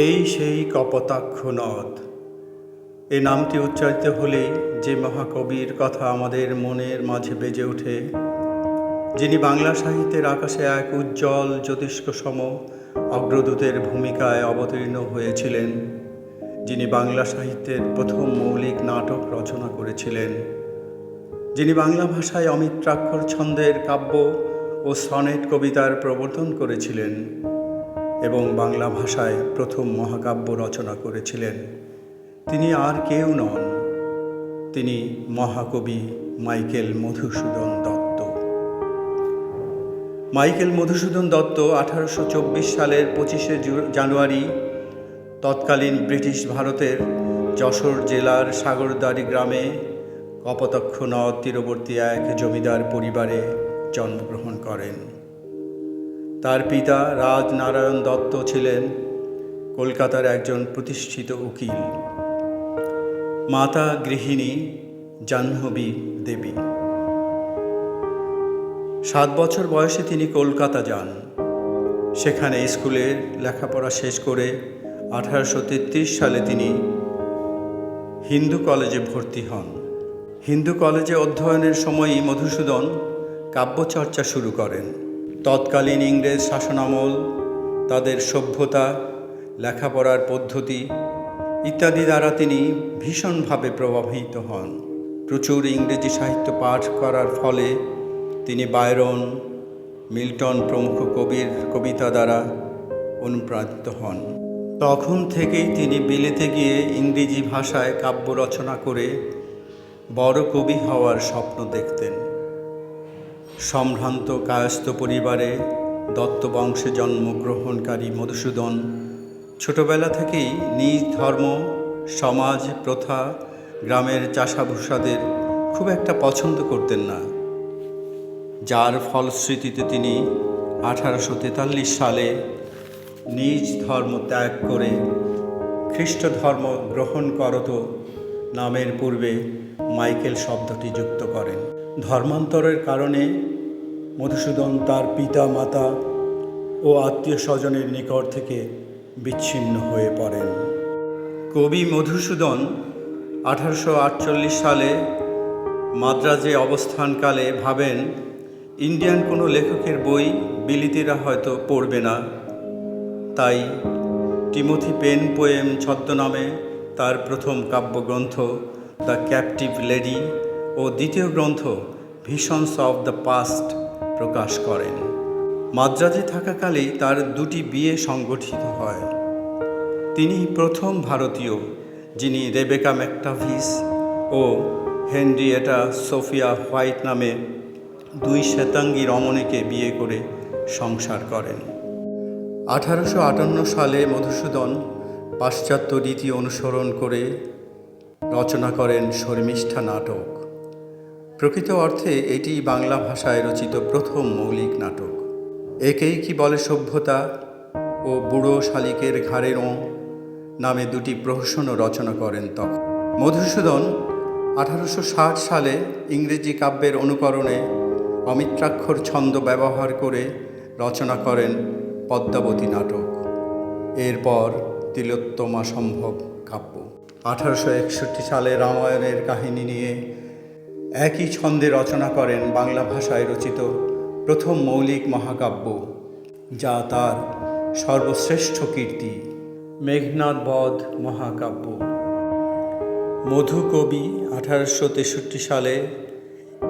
এই সেই কপোতাক্ষ নদ। এ নামটি উচ্চারিত হলেই যে মহাকবির কথা আমাদের মনের মাঝে বেজে ওঠে, যিনি বাংলা সাহিত্যের আকাশে এক উজ্জ্বল জ্যোতিষ্কসম অগ্রদূতের ভূমিকায় অবতীর্ণ হয়েছিলেন, যিনি বাংলা সাহিত্যের প্রথম মৌলিক নাটক রচনা করেছিলেন, যিনি বাংলা ভাষায় অমিত্রাক্ষর ছন্দের কাব্য ও সনেট কবিতার প্রবর্তন করেছিলেন এবং বাংলা ভাষায় প্রথম মহাকাব্য রচনা করেছিলেন, তিনি আর কেউ নন, তিনি মহাকবি মাইকেল মধুসূদন দত্ত। মাইকেল মধুসূদন দত্ত 1824 সালের 25শে জানুয়ারি তৎকালীন ব্রিটিশ ভারতের যশোর জেলার সাগরদাড়ি গ্রামে কপোতাক্ষ নদ তীরবর্তী এক জমিদার পরিবারে জন্মগ্রহণ করেন। তার পিতা রাজনারায়ণ দত্ত ছিলেন কলকাতার একজন প্রতিষ্ঠিত উকিল, মাতা গৃহিণী জাহ্নবী দেবী। 7 বছর বয়সে তিনি কলকাতা যান। সেখানে স্কুলের লেখাপড়া শেষ করে 1833 সালে তিনি হিন্দু কলেজে ভর্তি হন। হিন্দু কলেজে অধ্যয়নের সময়ই মধুসূদন কাব্যচর্চা শুরু করেন। তৎকালীন ইংরেজ শাসনামল, তাদের সভ্যতা, লেখাপড়ার পদ্ধতি ইত্যাদি দ্বারা তিনি ভীষণভাবে প্রভাবিত হন। প্রচুর ইংরেজি সাহিত্য পাঠ করার ফলে তিনি বায়রন, মিল্টন প্রমুখ কবির কবিতা দ্বারা অনুপ্রাণিত হন। তখন থেকেই তিনি বিলেতে গিয়ে ইংরেজি ভাষায় কাব্য রচনা করে বড় কবি হওয়ার স্বপ্ন দেখতেন। সম্ভ্রান্ত কায়স্থ পরিবারে দত্ত বংশে জন্মগ্রহণকারী মধুসূদন ছোটবেলা থেকেই নিজ ধর্ম, সমাজ, প্রথা, গ্রামের চাষাভূষাদের খুব একটা পছন্দ করতেন না, যার ফলশ্রুতিতে তিনি 1843 সালে নিজ ধর্ম ত্যাগ করে খ্রিস্ট ধর্ম গ্রহণ করত নামের পূর্বে মাইকেল শব্দটি যুক্ত করেন। ধর্মান্তরের কারণে মধুসূদন তার পিতা, মাতা ও আত্মীয় স্বজনের নিকট থেকে বিচ্ছিন্ন হয়ে পড়েন। কবি মধুসূদন 1848 সালে মাদ্রাজে অবস্থানকালে ভাবেন ইন্ডিয়ান কোনো লেখকের বই বিলিতিরা হয়তো পড়বে না, তাই টিমোথি পেন পোয়েম ছদ্মনামে তার প্রথম কাব্যগ্রন্থ দ্য ক্যাপটিভ লেডি ও দ্বিতীয় গ্রন্থ ভিশনস অফ দ্য পাস্ট প্রকাশ করেন। মাদ্রাজে থাকাকালেই তার 2টি বিয়ে সংগঠিত হয়। তিনি প্রথম ভারতীয় যিনি রেবেকা ম্যাকটাভিস ও হেনরিয়েটা সোফিয়া হোয়াইট নামে 2 শ্বেতাঙ্গী রমণীকে বিয়ে করে সংসার করেন। 1858 সালে মধুসূদন পাশ্চাত্য রীতি অনুসরণ করে রচনা করেন শর্মিষ্ঠা নাটক। প্রকৃত অর্থে এটি বাংলা ভাষায় রচিত প্রথম মৌলিক নাটক। একেই কি বলে সভ্যতা ও বুড়ো শালিকের ঘাড়ের নামে 2টি প্রহসনও রচনা করেন তখন। মধুসূদন 1860 সালে ইংরেজি কাব্যের অনুকরণে অমিত্রাক্ষর ছন্দ ব্যবহার করে রচনা করেন পদ্মাবতী নাটক। এরপর তিলোত্তমা সম্ভব কাব্য। 1861 সালে রামায়ণের কাহিনী নিয়ে একই ছন্দে রচনা করেন বাংলা ভাষায় রচিত প্রথম মৌলিক মহাকাব্য, যা তার সর্বশ্রেষ্ঠ কীর্তি, মেঘনাদ বধ মহাকাব্য। মধুকবি 1863 সালে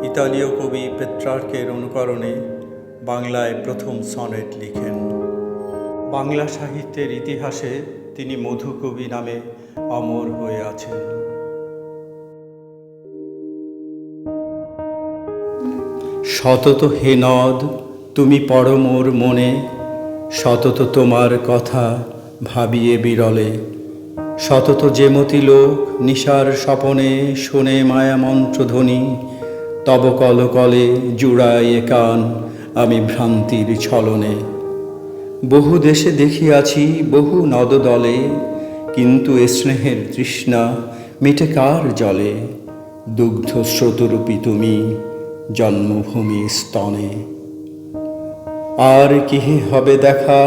ইতালীয় কবি পেত্রার্কের অনুকরণে বাংলায় প্রথম সনেট লিখেন। বাংলা সাহিত্যের ইতিহাসে তিনি মধুকবি নামে অমর হয়ে আছেন। সতত হে নদ তুমি পড়ো মোর মনে, সতত তোমার কথা ভাবিয়ে বিরলে, সতত যেমতি লোক নিশার স্বপনে শোনে মায়া মন্ত্রধ্বনি, তব কলকলে জুড়াইয়ে কান আমি ভ্রান্তির ছলনে। বহু দেশে দেখিয়াছি বহু নদদলে, কিন্তু এ স্নেহের তৃষ্ণা মিটে কার জলে, দুগ্ধ স্রোতরূপী তুমি জন্মভূমি স্তনে। আর কিহে হবে দেখা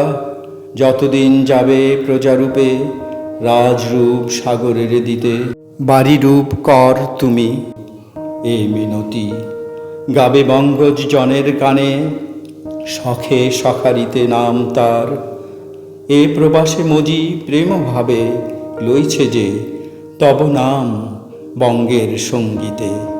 যতদিন যাবে প্রজারূপে রাজরূপ সাগরের দিতে, বাড়িরূপ কর তুমি এই মিনতি। গাবে বঙ্গজ জনের কানে, শখে সখারিতে নাম তার। এ প্রবাসে মজি প্রেম ভাবে লইছে যে তব নাম বঙ্গের সঙ্গীতে।